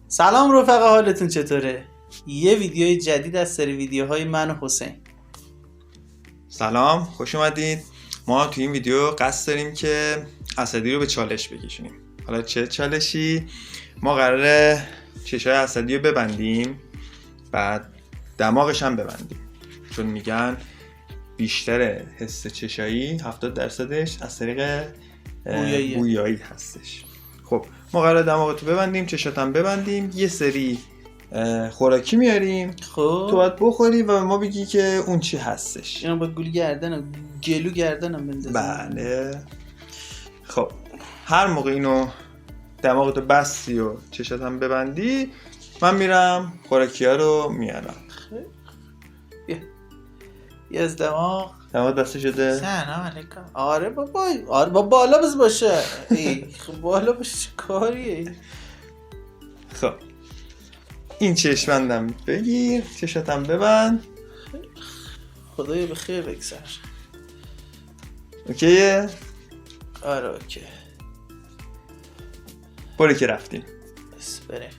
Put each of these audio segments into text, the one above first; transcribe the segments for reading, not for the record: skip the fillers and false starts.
سلام رفقا، حالتون چطوره؟ یه ویدیوی جدید از سری ویدیوهای من و حسین. سلام، خوش اومدید. ما تو این ویدیو قصد داریم که اسدی رو به چالش بکشونیم. حالا چه چالشی؟ ما قراره چشای اسدی رو ببندیم، بعد دماغش هم ببندیم، چون میگن بیشتر حس چشایی 70%ش از طریق بویایی هستش. خب ما قراره دماغتو ببندیم، چشاتم ببندیم، یه سری خوراکی میاریم، خب تو باید بخوری و ما بگی که اون چی هستش. اینا با گلو گردنم بندازم. بله. خب هر موقع اینو دماغتو بستی و چشاتم ببندی، من میرم خوراکی ها رو میارم. یه از دماغ بسته شده؟ سلام علیکم. آره بابا بالا بز باشه. خب بالا باشه چه کاریه؟ خب این چشمندم بگیر، چشاتم ببند. خدایا به خیر بگذر. اوکیه؟ آره اوکی. برو که رفتیم. بس بریم.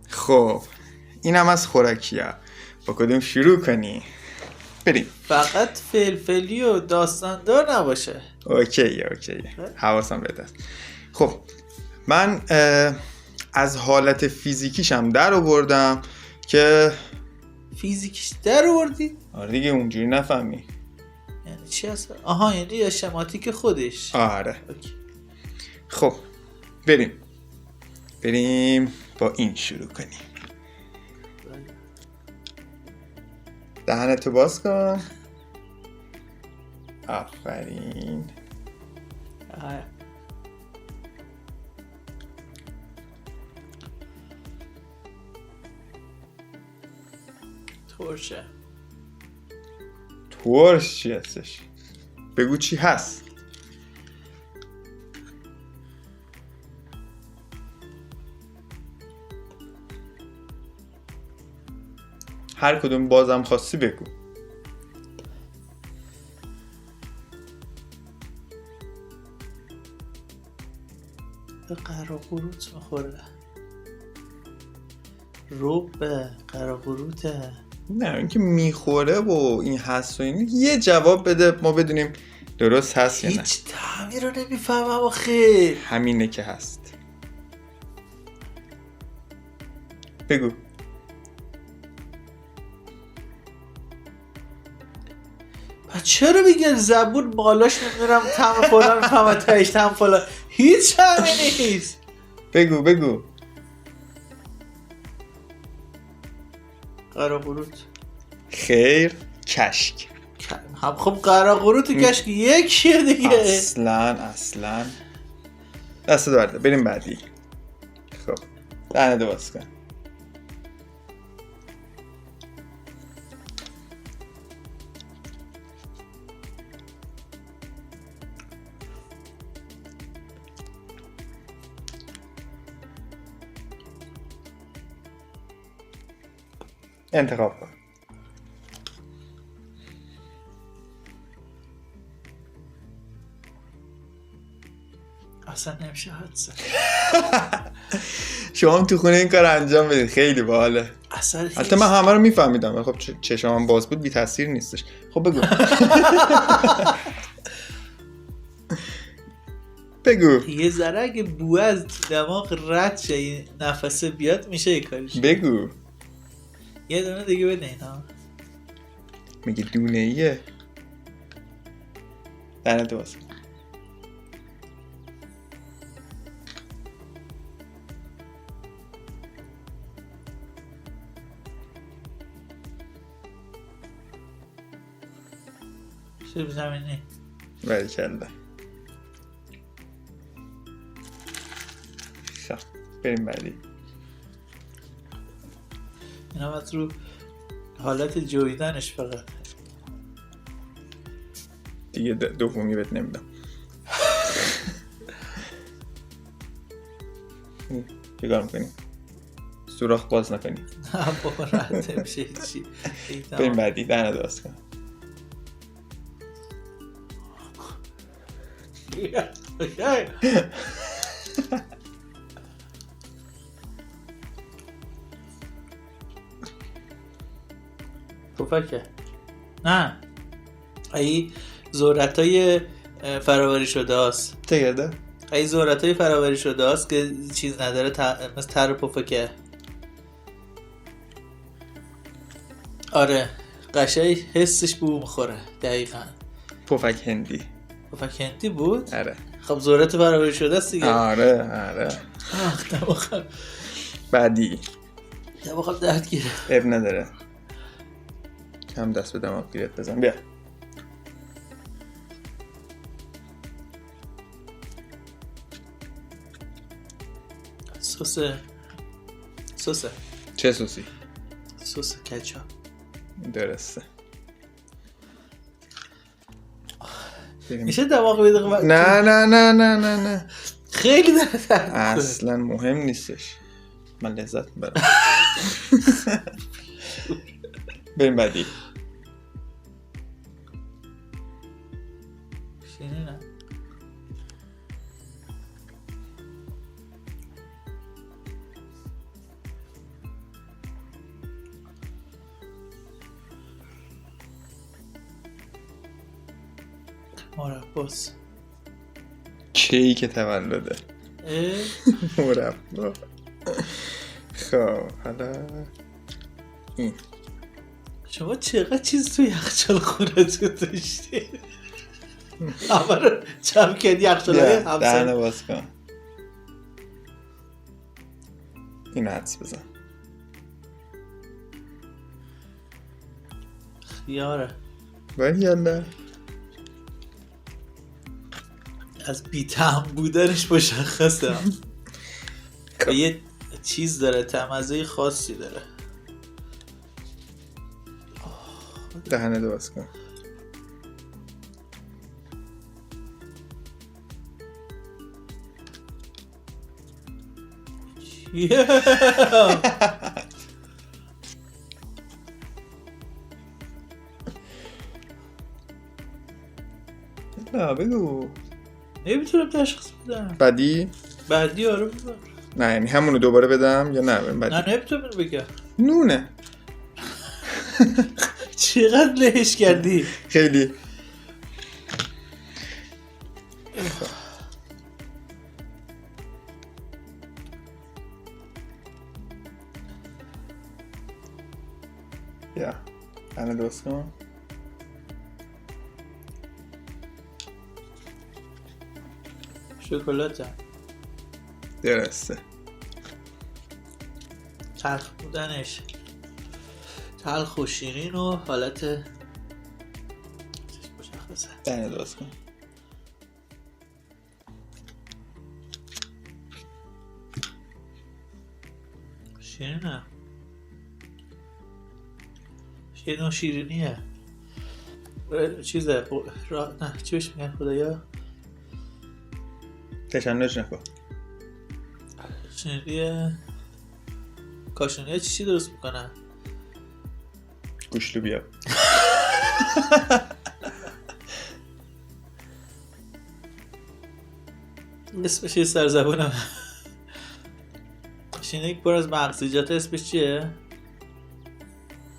خب اینم از خوراکی‌ها. با کدوم شروع کنی؟ بریم. فقط فلفلی و داستاندار نباشه. اوکیه حواسم بهت است. خب من از حالت فیزیکیشم در آوردم که فیزیکیش در آوردی؟ آره دیگه، اونجوری نفهمی. یعنی چی هست؟ آها یعنی یا شماتیک خودش. آره اوکی. خب بریم با این شروع کنیم. دهنتو باز کن. آفرین. ترش چی هستش؟ بگو چی هست؟ هر کدوم بازم خواستی بگو. به قراقروت میخوره. به قراقروته. نه اینکه میخوره و این هست و این، یه جواب بده ما بدونیم درست هست یا نه. هیچ تعمی رو نمیفهمم آخه. همینه که هست. بگو. چرا میگن زبون بالاش نمیرم تم فلان میفهمم تایش تم فلان؟ هیچ همه نیست. بگو. قراقروت. خیر، کشک. خب قراقروت و کشک یکیه دیگه. اصلا دست برده. بریم بعدی. خب دهنه باز کن. انتخاب کن. اصلا نمیشه حدسه. شما هم تو خونه این کار انجام بدید، خیلی باحاله. البته من همه رو میفهمیدم، خب چشمم باز بود بی تاثیر نیستش. خب بگو. یه ذره اگه بوه از دماغ رد شه نفسه بیاد میشه یه کاریش. بگو. یه دونه دیگه بده اینا. میگه دونه ایه. دهنت باز کن. سیب زمینی. باریکلا. خب بریم بعدی. اینا باید رو حالت جویدنش فقط. دیگه دومی بهت نمیدم. چیکار میکنی؟ سوراخ باز نکنی. نه بابا راحت نمیشه چی. بریم بعدی. دهنه باز کن. پفکه نه ای ذرتای فراوری شده هست. تگرده ای ذرتای فراوری شده هست که چیز نداره مثل تر پفکه. آره قشنگ حسش به اون میخوره. دقیقاً پفک هندی. پفک هندی بود؟ آره خب ذرت فراوری شده است دیگه. آره دماغم بعدی درد گیره. اب نداره. کم دست به دماغ گیرت بزن. بیا سس چه سوسی؟ سس کچاپ. درسته. میشه دماغ یه دقیقه نه خیلی داره درد می‌کنه. اصلا مهم نیستش. من لذت میبرم. بریم بعدی. شیرینه. مرباس. کیک تولده. مربا. خب حالا این شما چقدر چیز توی یخچال خونتون داشتی؟ همه رو جمع کردی یخچال‌های همسایه. دهنه باز کن. اینو حدس بزن. خیاره. باید یالا از بی‌طعم بودنش مشخصه. یه چیز داره، طعم‌های خاصی داره. دهنه باز کن. نه بگو. نمیتونم تشخیص بدم. بعدی آره بگم. نه یعنی همونو دوباره بدم یا نه بعدی؟ نه نمیتونم بگم. نونه. چقدر لهش کردی؟ خیلی. یا دهنه باز کن. شکلاته. درسته. تلخ بودنش تلخ و شیرین و حالت مشخصه. دهنه باز کن. شیرینه. شیرین و شیرینیه. چیزه نه چی بهش میگن خدایا؟ تشنج نکن. شیرینیه. کاشانیه چی درست میکنن؟ گوشت لوبیا. اسمش یه سرزبونم. شینه یک بار از مغزیجات اسمش چیه؟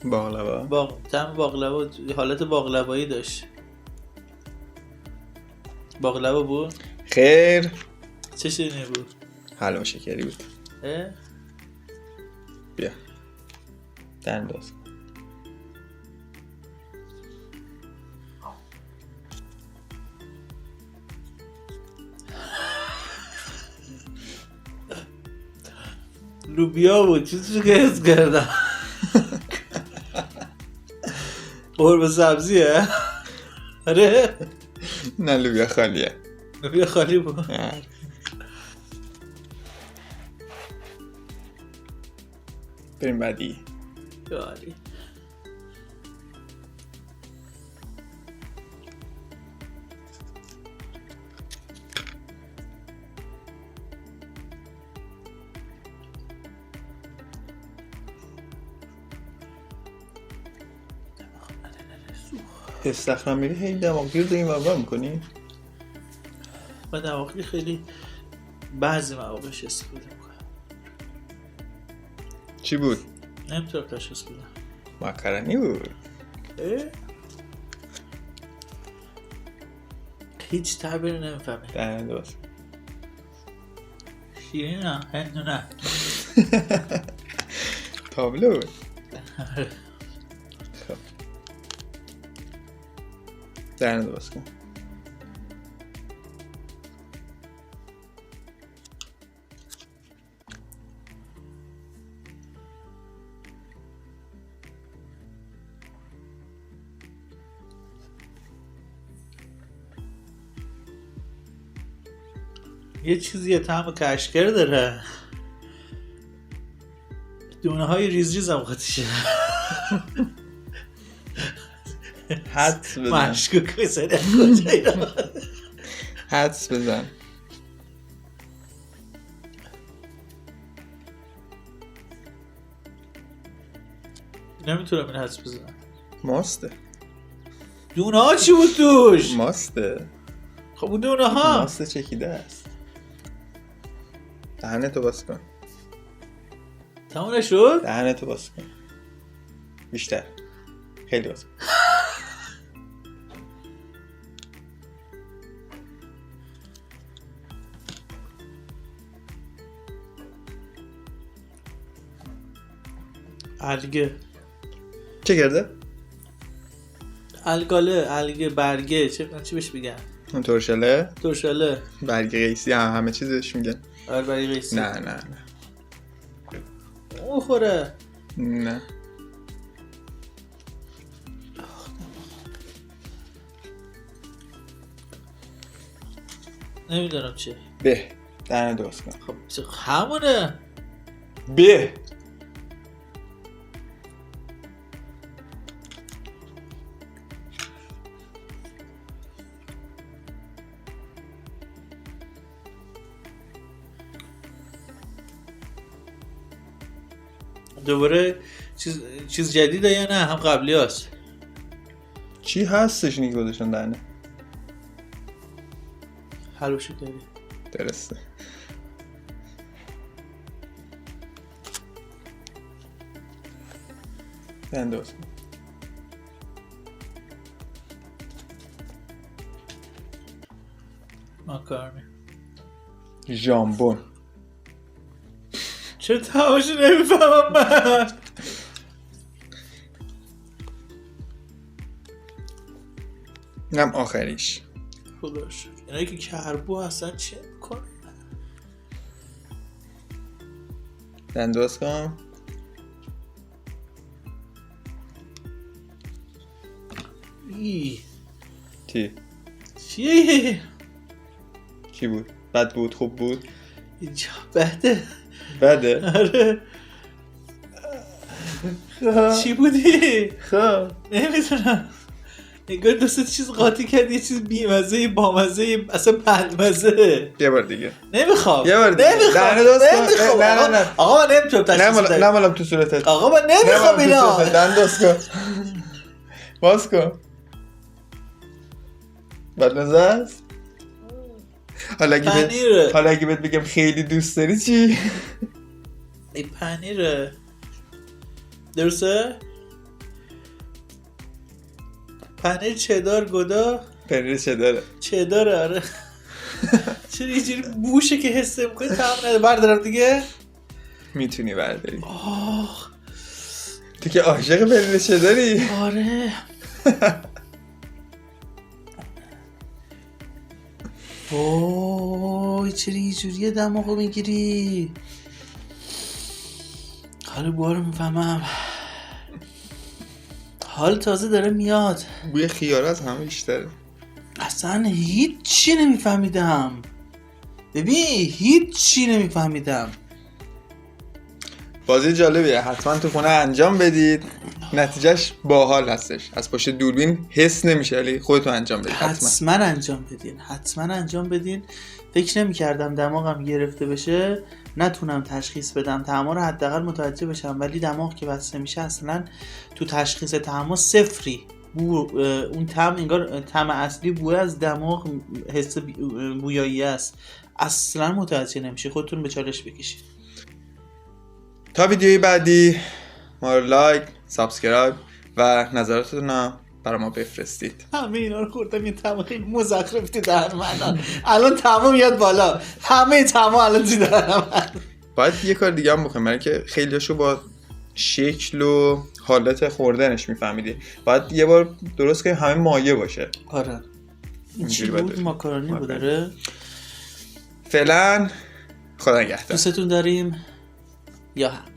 باقلوا. طعم باقلوا، حالت باقلوایی داشت. باقلوا بود؟ خیر. چه شیرینی بود؟ حلوا شکری بود. بیا دهنه باز کن. لوبیا بود. چیزی که حس کردم قرمه سبزیه. آره نه لوبیا خالیه. لوبیا خالی بود. بریم بعدی. عالی. استخرم میری هی دماغ گیر این ور میکنی؟ من دماغی خیلی بعضی مواقعش استفاده میکنم. چی بود؟ نمیتونم تشخیص بدم. ماکارونی بود. هیچ تعبیری نمیفهمی. دهنه درست. شیرین نه، هندونه. تابلو بود. خب دهنه درست کن. یه چیزی یه طعم کشکر داره. دونه های ریز ریز هم خودشه. حدس بزن. مشکوک بزنه کجایی رو. حدس بزن. نمیتونم این حدس بزنم. ماسته. دونه ها چی بود توش؟ ماسته. خب اون دونه ها ماسته چکیده است. دهنتو باز کن. تموم شد؟ دهنتو باز کن. بیشتر. خیلی باز کن. الگه چه کرده؟ الگاله، الگه، برگه، چی بهش میگن؟ اون ترشله؟ ترشله. برگ قیسی همه چیزش میگن. آره برگ قیسی. نه اون خوره. نه نمیدونم چه. به دهنه درست کن. خب همونه. به دوباره چیز جدیده یا نه هم قبلی هست؟ چی هستش نیک گذاشتن دهنه؟ حلو شکری. درسته. دهنه درست کن. ماکارونی. ژامبون. چرا تماشا نمیفهمم من؟ اینم آخریش. خدا شکر. اینایی که کربو هستن چه میکنه؟ دهنه درست کن. چی؟ چیه؟ چی بود؟ بد بود خوب بود؟ اینجا بده. بده؟ آره. چی بودی؟ خب نمیدونم. نگاه دوست چیز قاطی کرد، یه چیز بیمزه، بامزه، اصلا پندمزه. یه بار دیگه. نمیخوام. یه بار دیگه. نمیخوام. نه. آقا من نمیتونم تشخیص بدم. نمالم تو صورتت. آقا من نمیخوام اینا. دنداز کن. باز کن. بد مزه است؟ حالا اگه بهت بگم خیلی دوست داری چی؟ این پنیره. درسته؟ پنیر چدار گودا. پنیر چداره. چداره آره. چرا یه جوری بوشه که حسه میکنی تمام نده. بردارم دیگه. میتونی برداری. آخ تو که عاشق پنیر چداری؟ آره. وای چرا یه جوریه دماغو میگیری؟ حالا بارو میفهمم. حال تازه داره میاد. بوی خیار از همه بیشتره. اصلا هیچی نمیفهمیدم. ببین هیچی نمیفهمیدم. بازی جالبیه، حتما تو خونه انجام بدید. نتیجهش باحال هستش. از پشت دوربین حس نمیشه ولی خودتون انجام بدید. حتما انجام بدین. فکر نمی‌کردم دماغم گرفته بشه، نتونم تشخیص بدم، طعما رو حداقل متوجه بشم، ولی دماغ که بسته میشه اصلا تو تشخیص طعما صفری. اون طعم انگار طعم اصلی بوی از دماغ، حس بویایی است، اصلا متوجه نمیشه. خودتون به چالش بکشید. تا ویدیوی بعدی ما رو لایک، سابسکرایب و نظراتتون رو برای ما بفرستید. همه اینا رو خوردم، این طعم خیلی مزخرف تو دهن من. الان طعم میاد بالا، همه طعم الان تو دهن من. باید یه کار دیگه هم بکنیم، برای که خیلیاشو با شکل و حالت خوردنش میفهمیدی. باید یه بار درست کنیم همه مایه باشه. آره. این چی اینجوری بود؟ باید ماکارونی بود. داره. فعلا خدا نگهدار. دوستتون داریم. یا هم